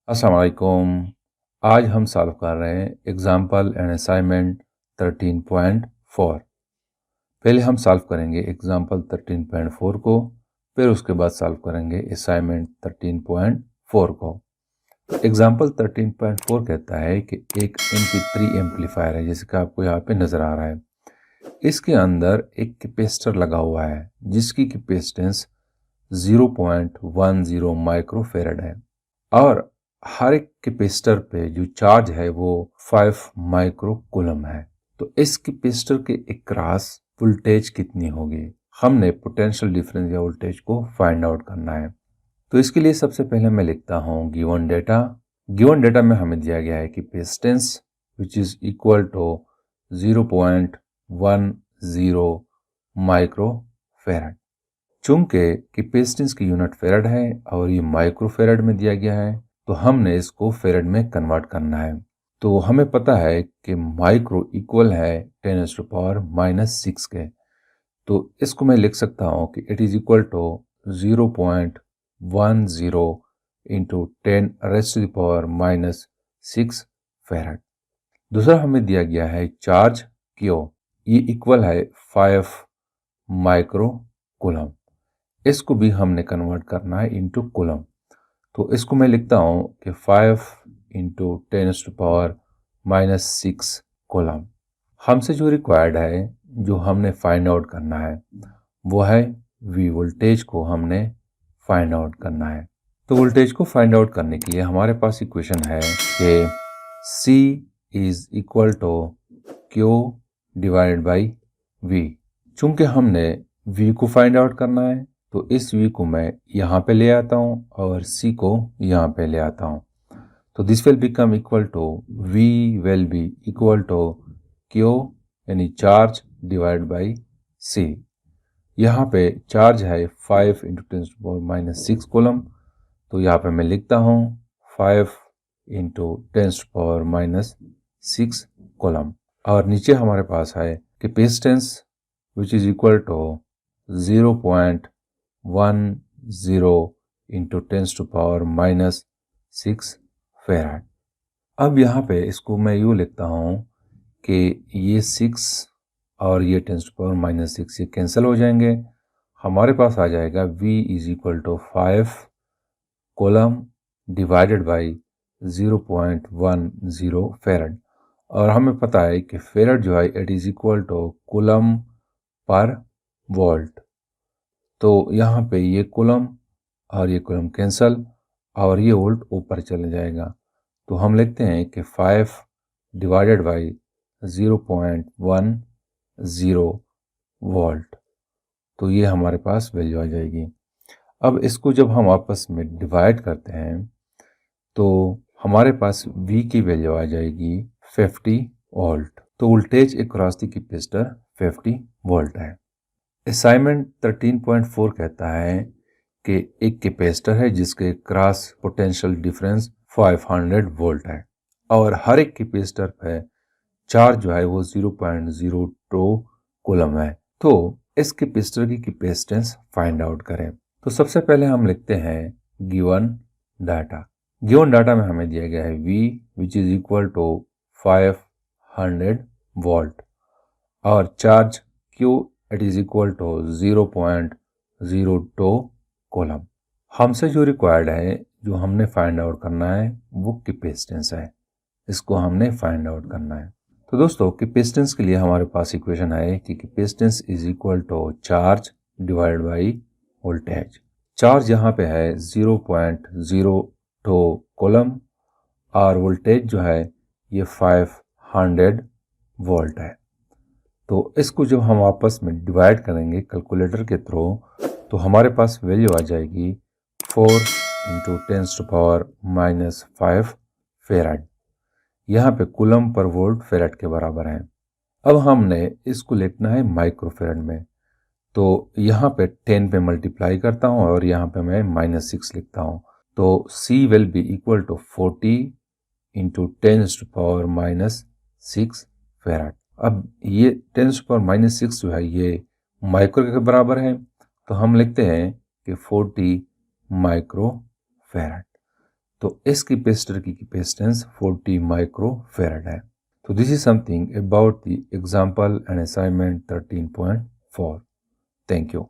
अस्सलाम वालेकुम। आज हम सॉल्व कर रहे हैं एग्जाम्पल एंड असाइनमेंट 13.4। पहले हम सॉल्व करेंगे एग्जाम्पल 13.4 को, फिर उसके बाद सॉल्व करेंगे असाइनमेंट 13.4 को। एग्जाम्पल 13.4 कहता है कि एक MP3 एम्पलीफायर है, जैसे कि आपको यहाँ पे नज़र आ रहा है। इसके अंदर एक कैपेसिटर लगा हुआ है जिसकी कैपेसिटेंस 0.10 माइक्रोफेरेड है और हर एक कैपेसिटर पे जो चार्ज है वो 5 माइक्रो कूलम है। तो इस कैपेसिटर के अक्रॉस वोल्टेज कितनी होगी? हमने पोटेंशियल डिफरेंस या वोल्टेज को फाइंड आउट करना है। तो इसके लिए सबसे पहले मैं लिखता हूँ गिवन डेटा। गिवन डेटा में हमें दिया गया है capacitance which is equal to 0.10 microfarad. चूंकि कैपेसिटेंस की यूनिट फेरेड है और ये माइक्रोफेरेड में दिया गया है, तो हमने इसको फेरेड में कन्वर्ट करना है। तो हमें पता है कि माइक्रो इक्वल है 10⁻⁻⁶ के। तो इसको मैं लिख सकता हूँ कि it is equal to 0.10 into 10⁻⁻⁶ farad. दूसरा हमें दिया गया है चार्ज क्यू, ये इक्वल है 5 माइक्रो कूलम। इसको भी हमने कन्वर्ट करना है इनटू कूलम। तो इसको मैं लिखता हूँ कि 5 इंटू 10⁻⁻⁶ कूलम। हमसे जो रिक्वायर्ड है, जो हमने फाइंड आउट करना है, वो है वी वोल्टेज को हमने फाइंड आउट करना है। तो वोल्टेज को फाइंड आउट करने के लिए हमारे पास इक्वेशन है कि C is equal to Q divided by V। चूंकि हमने V को फाइंड आउट करना है, तो इस V को मैं यहाँ पे ले आता हूँ और C को यहाँ पे ले आता हूँ। तो this will become equal to V will be equal to Q यानी चार्ज डिवाइड बाई C। यहाँ पे चार्ज है 5 इंटू 10⁻⁻⁶ कूलम। तो यहाँ पे मैं लिखता हूँ 5 इंटू 10⁻⁻⁶ कूलम। और नीचे हमारे पास है capacitance which is equal to 0.10 into 10⁻⁻⁶ farad. अब यहाँ पे इसको मैं यूँ लिखता हूँ कि ये 6 और ये 10⁻⁻⁶ ये कैंसिल हो जाएंगे। हमारे पास आ जाएगा V is equal to 5 coulomb divided by 0.10 farad. और हमें पता है कि फेराड जो है it is equal to coulomb per volt. तो यहाँ पे ये कूलम और ये कूलम कैंसल और ये वोल्ट ऊपर चले जाएगा। तो हम लिखते हैं कि 5 डिवाइडेड बाई 0.10 वोल्ट। तो ये हमारे पास वैल्यू आ जाएगी। अब इसको जब हम आपस में डिवाइड करते हैं तो हमारे पास V की वैल्यू आ जाएगी 50 वोल्ट। तो voltage across the capacitor 50 volt है। असाइनमेंट 13.4 कहता है कि एक कैपेसिटर है जिसके क्रॉस पोटेंशियल डिफरेंस 500 वोल्ट है और हर एक कैपेसिटर पे चार्ज जो है वो 0.02 कूलम है। तो इस कैपेसिटर की कैपेसिटेंस फाइंड आउट करें। तो सबसे पहले हम लिखते हैं गिवन डाटा। गिवन डाटा में हमें दिया गया है V which is equal to 500 volt और charge Q it is equal to 0.02 coulomb. हमसे जो रिक्वायर्ड है, जो हमने फाइंड आउट करना है, वो कैपेसिटेंस है। इसको हमने फाइंड आउट करना है। तो दोस्तों कैपेसिटेंस के लिए हमारे पास इक्वेशन है कि capacitance is equal to charge divided by voltage. Charge यहाँ पे है 0.02 कूलम और वोल्टेज जो है ये 500 वोल्ट है। तो इसको जब हम आपस में डिवाइड करेंगे कैलकुलेटर के थ्रू, तो हमारे पास वैल्यू आ जाएगी 4 इंटू 10⁻⁻⁵ फेराड। यहाँ पे कूलम पर वोल्ट फेराड के बराबर है। अब हमने इसको लिखना है माइक्रोफेराड में। तो यहाँ पे 10 पे मल्टीप्लाई करता हूँ और यहाँ पे मैं -6 लिखता हूँ। तो C will be equal to 40 into 10⁻⁻⁶ farad. अब ये 10⁻⁻⁶ जो है ये माइक्रो के बराबर है, तो हम लिखते हैं कि 40 माइक्रो फेराड। तो एस कैपेसिटर की कैपेसिटेंस 40 माइक्रोफैराड है। तो this is something about the example and assignment 13.4। Thank you.